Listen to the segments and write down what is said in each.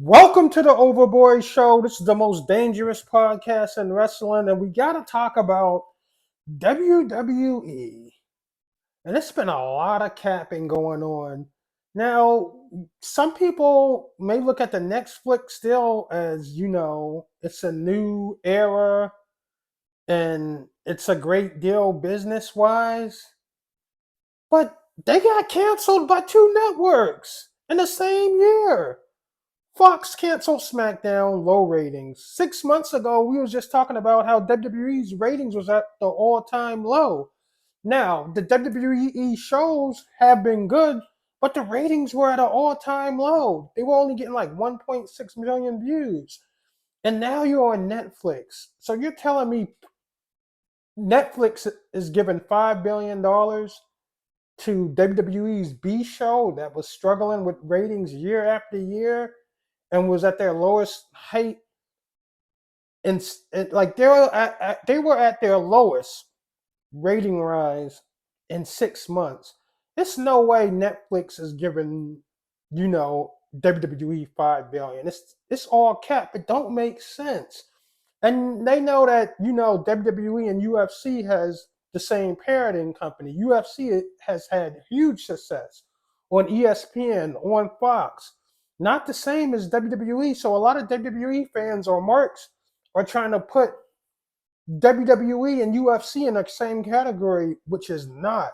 Welcome to the Over Boyz show. This is the most dangerous podcast in wrestling, and we got to talk about WWE. And it's been a lot of capping going on. Now, some people may look at the Netflix still as, it's a new era and it's a great deal business wise, but they got canceled by two networks in the same year. Fox canceled SmackDown, low ratings. 6 months ago, we was just talking about how WWE's ratings was at the all-time low. Now, the WWE shows have been good, but the ratings were at an all-time low. They were only getting like 1.6 million views. And now you're on Netflix. So you're telling me Netflix is giving $5 billion to WWE's B show that was struggling with ratings year after year and was at their lowest height, and like they were at their lowest rating rise in 6 months. There's no way Netflix is giving WWE 5 billion. It's all cap. It don't make sense. And they know that WWE and UFC has the same parenting company. UFC has had huge success on ESPN, on Fox. Not the same as WWE. So a lot of WWE fans or marks are trying to put WWE and UFC in the same category, which is not.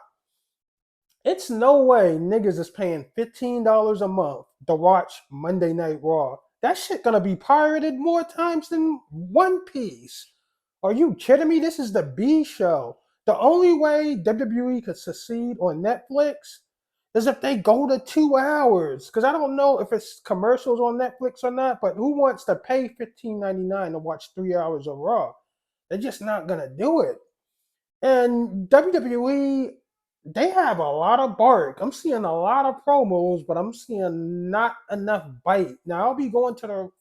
It's no way niggas is paying $15 a month to watch Monday Night Raw. That shit gonna be pirated more times than One Piece. Are you kidding me? This is the B show. The only way WWE could succeed on Netflix is if they go to 2 hours. Because I don't know if it's commercials on Netflix or not, but who wants to pay $15.99 to watch 3 hours of Raw? They're just not gonna do it. And WWE, they have a lot of bark. I'm seeing a lot of promos, but I'm seeing not enough bite. Now I'll be going to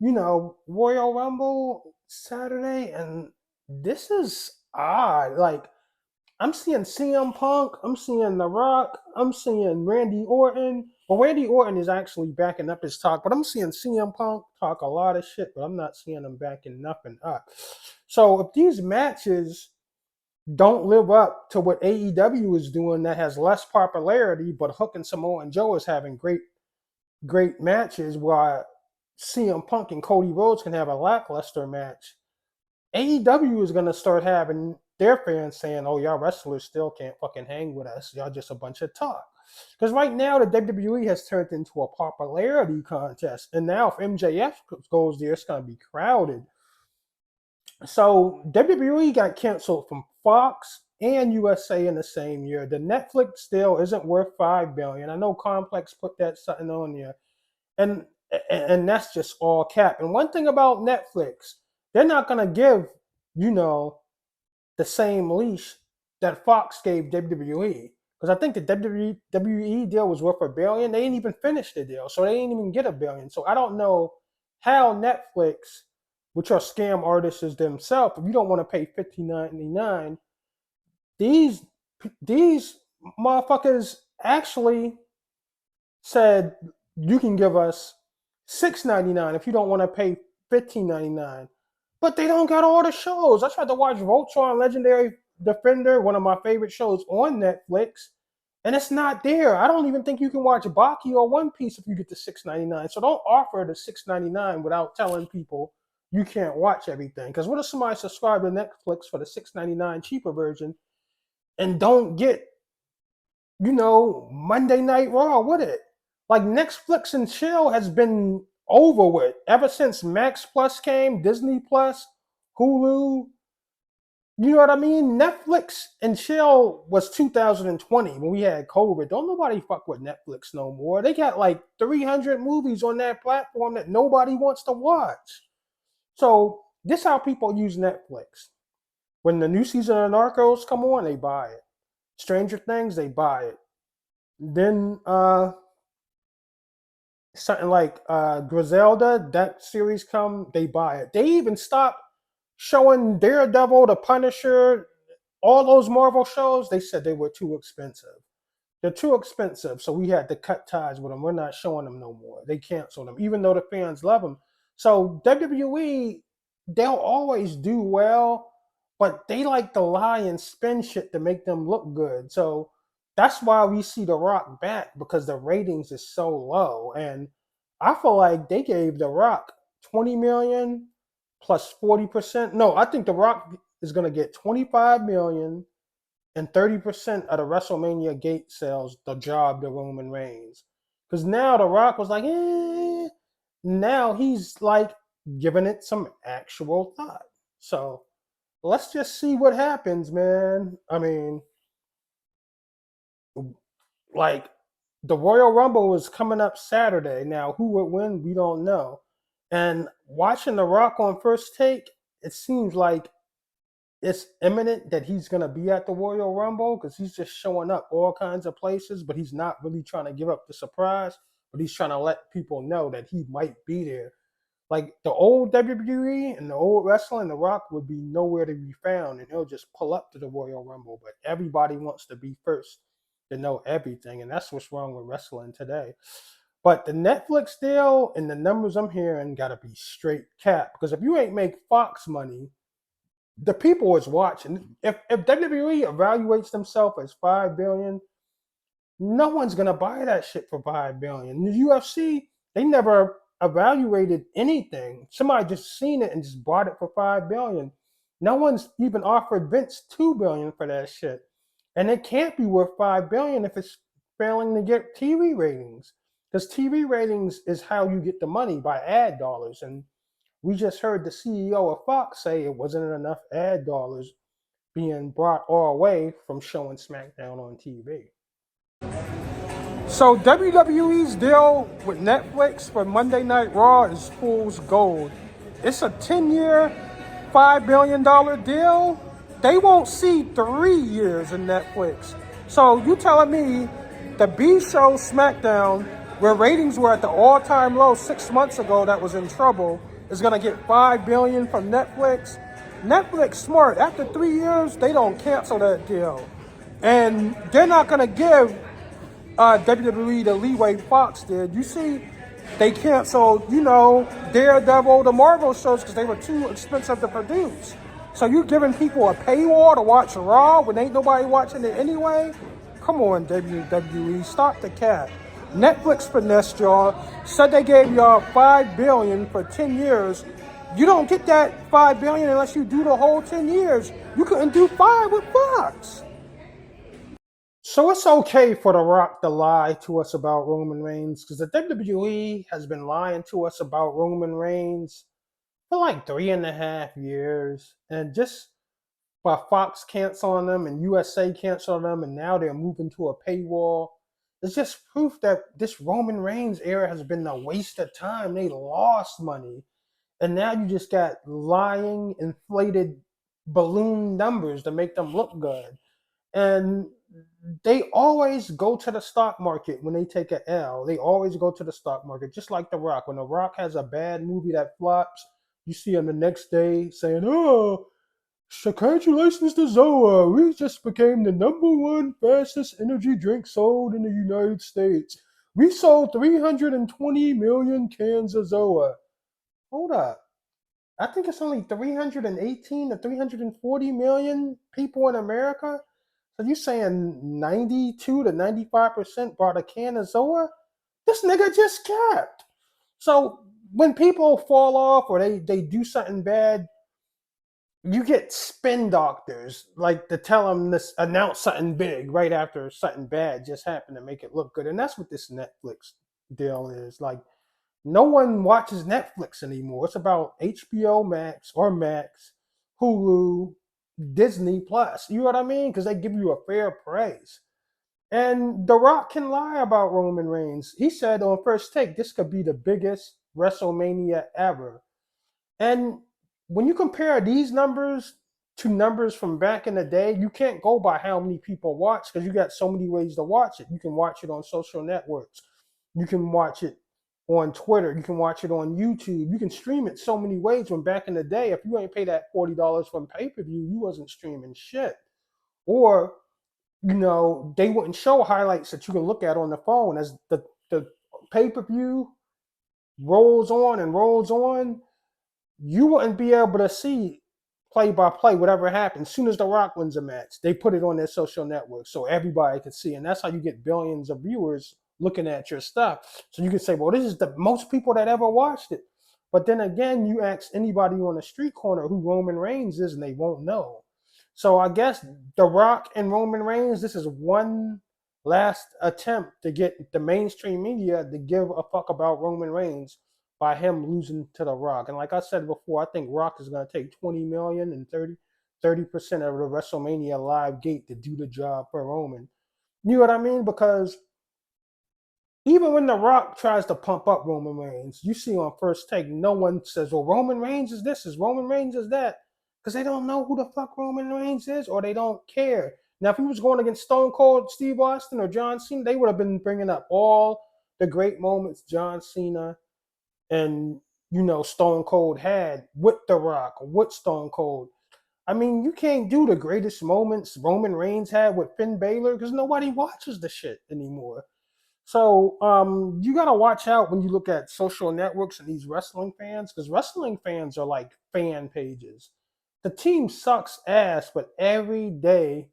the, Royal Rumble Saturday, and this is odd. Like I'm seeing CM Punk, I'm seeing The Rock, I'm seeing Randy Orton. Well, Randy Orton is actually backing up his talk, but I'm seeing CM Punk talk a lot of shit, but I'm not seeing him backing nothing up. So if these matches don't live up to what AEW is doing that has less popularity, but Hook and Samoa and Joe is having great matches while CM Punk and Cody Rhodes can have a lackluster match. AEW is gonna start having their fans saying, "Oh, y'all wrestlers still can't fucking hang with us. Y'all just a bunch of talk." Because right now the WWE has turned into a popularity contest, and now if MJF goes there, it's gonna be crowded. So WWE got canceled from Fox and USA in the same year. The Netflix still isn't worth 5 billion. I know Complex put that something on there, and and that's just all cap. And one thing about Netflix, they're not gonna give you know the same leash that Fox gave WWE. Because I think the WWE deal was worth 1 billion. They didn't even finish the deal, so they didn't even get 1 billion. So I don't know how Netflix, which are scam artists themselves, if you don't want to pay $15.99, these these motherfuckers actually said you can give us $6.99 if you don't want to pay $15.99. But they don't got all the shows. I tried to watch Voltron Legendary Defender, one of my favorite shows on Netflix, and it's not there. I don't even think you can watch Baki or One Piece if you get the $6.99. So don't offer the $6.99 without telling people you can't watch everything. Because what if somebody subscribe to Netflix for the $6.99 cheaper version and don't get Monday Night Raw with it? Like Netflix and chill has been over with ever since Max Plus came, Disney Plus, Hulu. You know what I mean? Netflix and chill was 2020 when we had COVID. Don't nobody fuck with Netflix no more. They got like 300 movies on that platform that nobody wants to watch. So this is how people use Netflix. When the new season of Narcos come on, they buy it. Stranger Things, they buy it. Then something like Griselda, that series come, they buy it. They even stopped showing Daredevil, The Punisher, all those Marvel shows. They said they were too expensive. They're too expensive, so we had to cut ties with them. We're not showing them no more. They canceled them, even though the fans love them. So WWE, they'll always do well, but they like to lie and spin shit to make them look good. So that's why we see The Rock back, because the ratings is so low. And I feel like they gave The Rock 20 million plus 40%. No, I think The Rock is gonna get 25 million and 30% of the WrestleMania gate sales the job to Roman Reigns. Because now The Rock was like, now he's like giving it some actual thought. So let's just see what happens, man. I mean, like the Royal Rumble is coming up Saturday. Now, who would win? We don't know. And watching The Rock on First Take, it seems like it's imminent that he's going to be at the Royal Rumble, because he's just showing up all kinds of places, but he's not really trying to give up the surprise, but he's trying to let people know that he might be there. Like the old WWE and the old wrestling, The Rock would be nowhere to be found, and he'll just pull up to the Royal Rumble. But everybody wants to be first to know everything, and that's what's wrong with wrestling today. But the Netflix deal and the numbers I'm hearing got to be straight cap, because if you ain't make Fox money, the people is watching. If WWE evaluates themselves as 5 billion, no one's gonna buy that shit for 5 billion. The UFC, they never evaluated anything. Somebody just seen it and just bought it for 5 billion. No one's even offered Vince 2 billion for that shit. And it can't be worth 5 billion if it's failing to get TV ratings. Because TV ratings is how you get the money, by ad dollars. And we just heard the CEO of Fox say it wasn't enough ad dollars being brought our way from showing SmackDown on TV. So WWE's deal with Netflix for Monday Night Raw is fool's gold. It's a 10-year, $5 billion deal. They won't see 3 years in Netflix. So you telling me the B show SmackDown, where ratings were at the all-time low 6 months ago, that was in trouble, is gonna get 5 billion from Netflix? Netflix smart. After 3 years, they don't cancel that deal, and they're not gonna give WWE the leeway Fox did. You see, they canceled, Daredevil, the Marvel shows, because they were too expensive to produce. So you giving people a paywall to watch Raw when ain't nobody watching it anyway? Come on, WWE, stop the cat. Netflix finessed y'all, said they gave y'all 5 billion for 10 years. You don't get that 5 billion unless you do the whole 10 years. You couldn't do 5 with Fox. So it's okay for The Rock to lie to us about Roman Reigns, because the WWE has been lying to us about Roman Reigns for like 3.5 years. And just by Fox canceling them and USA canceling them, and now they're moving to a paywall, it's just proof that this Roman Reigns era has been a waste of time. They lost money. And now you just got lying, inflated balloon numbers to make them look good. And they always go to the stock market when they take an L. They always go to the stock market, just like The Rock. When The Rock has a bad movie that flops, you see him the next day saying, "Oh, congratulations to Zoa. We just became the #1 fastest energy drink sold in the United States. We sold 320 million cans of Zoa." Hold up. I think it's only 318 to 340 million people in America. So you saying 92 to 95% bought a can of Zoa? This nigga just capped. So when people fall off or they do something bad, you get spin doctors like to tell them this, announce something big right after something bad just happened to make it look good. And that's what this Netflix deal is. Like, no one watches Netflix anymore. It's about HBO Max or Max, Hulu, Disney Plus. You know what I mean? Because they give you a fair price. And The Rock can lie about Roman Reigns. He said on First Take, this could be the biggest WrestleMania ever. And when you compare these numbers to numbers from back in the day, you can't go by how many people watch, because you got so many ways to watch it. You can watch it on social networks. You can watch it on Twitter. You can watch it on YouTube. You can stream it so many ways. When back in the day, if you ain't pay that $40 from pay-per-view, you wasn't streaming shit. Or they wouldn't show highlights that you can look at on the phone as the pay-per-view rolls on and rolls on. You wouldn't be able to see play by play whatever happens. As soon as The Rock wins a match, they put it on their social network so everybody can see, and that's how you get billions of viewers looking at your stuff. So you can say, "Well, this is the most people that ever watched it." But then again, you ask anybody on the street corner who Roman Reigns is, and they won't know. So I guess The Rock and Roman Reigns, this is one last attempt to get the mainstream media to give a fuck about Roman Reigns by him losing to The Rock. And like I said before, I think Rock is going to take 20 million and 30% of the WrestleMania live gate to do the job for Roman. You know what I mean? Because even when The Rock tries to pump up Roman Reigns, you see on First Take, no one says, "Well, Roman Reigns is this, is Roman Reigns is that," because they don't know who the fuck Roman Reigns is, or they don't care. Now, if he was going against Stone Cold Steve Austin or John Cena, they would have been bringing up all the great moments John Cena and Stone Cold had with The Rock, with Stone Cold. I mean, you can't do the greatest moments Roman Reigns had with Finn Balor because nobody watches the shit anymore. So you gotta watch out when you look at social networks and these wrestling fans, because wrestling fans are like fan pages. The team sucks ass, but every day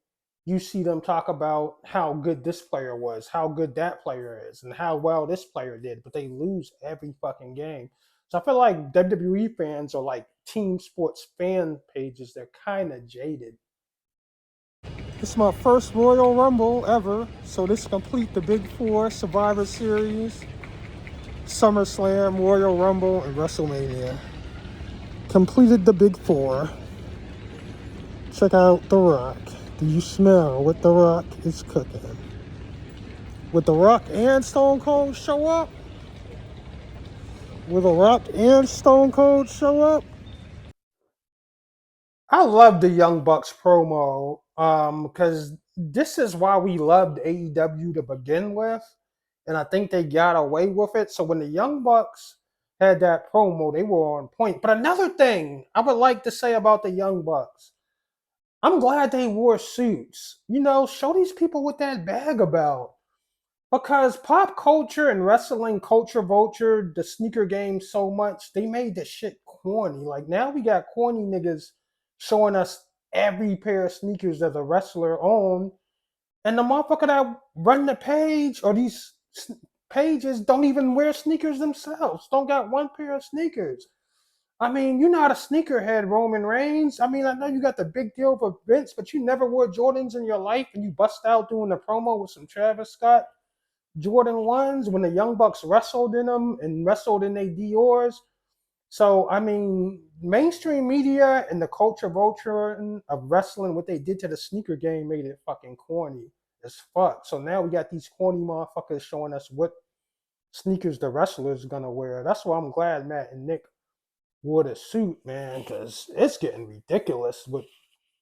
you see them talk about how good this player was, how good that player is, and how well this player did, but they lose every fucking game. So I feel like WWE fans are like team sports fan pages. They're kind of jaded. This is my first Royal Rumble ever, so this complete the Big Four Survivor Series, SummerSlam, Royal Rumble, and WrestleMania. Completed the Big Four. Check out The Rock. Do you smell what The Rock is cooking? Would The Rock and Stone Cold show up? Will The Rock and Stone Cold show up? I love the Young Bucks promo because this is why we loved AEW to begin with, and I think they got away with it. So when the Young Bucks had that promo, they were on point. But another thing I would like to say about the Young Bucks, I'm glad they wore suits. Show these people what that bag about. Because pop culture and wrestling culture vulture the sneaker game so much, they made the shit corny. Like now we got corny niggas showing us every pair of sneakers that a wrestler owned, and the motherfucker that run the page or these pages don't even wear sneakers themselves. Don't got one pair of sneakers. I mean, you're not a sneakerhead, Roman Reigns. I mean, I know you got the big deal for Vince, but you never wore Jordans in your life, and you bust out doing a promo with some Travis Scott Jordan ones when the Young Bucks wrestled in them and wrestled in their Dior's. So I mean, mainstream media and the culture vulture of wrestling, what they did to the sneaker game made it fucking corny as fuck. So now we got these corny motherfuckers showing us what sneakers the wrestlers gonna wear. That's why I'm glad Matt and Nick wore the suit, man, because it's getting ridiculous what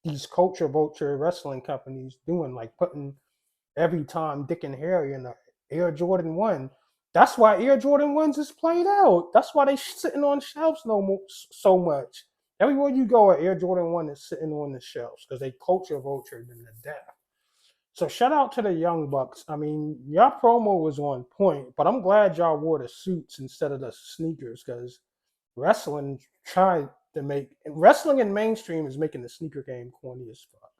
these culture vulture wrestling companies doing, like putting every time Dick and Harry in the Air Jordan 1. That's why Air Jordan 1s is played out. That's why they sitting on shelves so much. Everywhere you go, an Air Jordan 1 is sitting on the shelves because they culture vultured in the death. So shout out to the Young Bucks. I mean, your promo was on point, but I'm glad y'all wore the suits instead of the sneakers because wrestling tried to make wrestling in mainstream is making the sneaker game corny as fuck.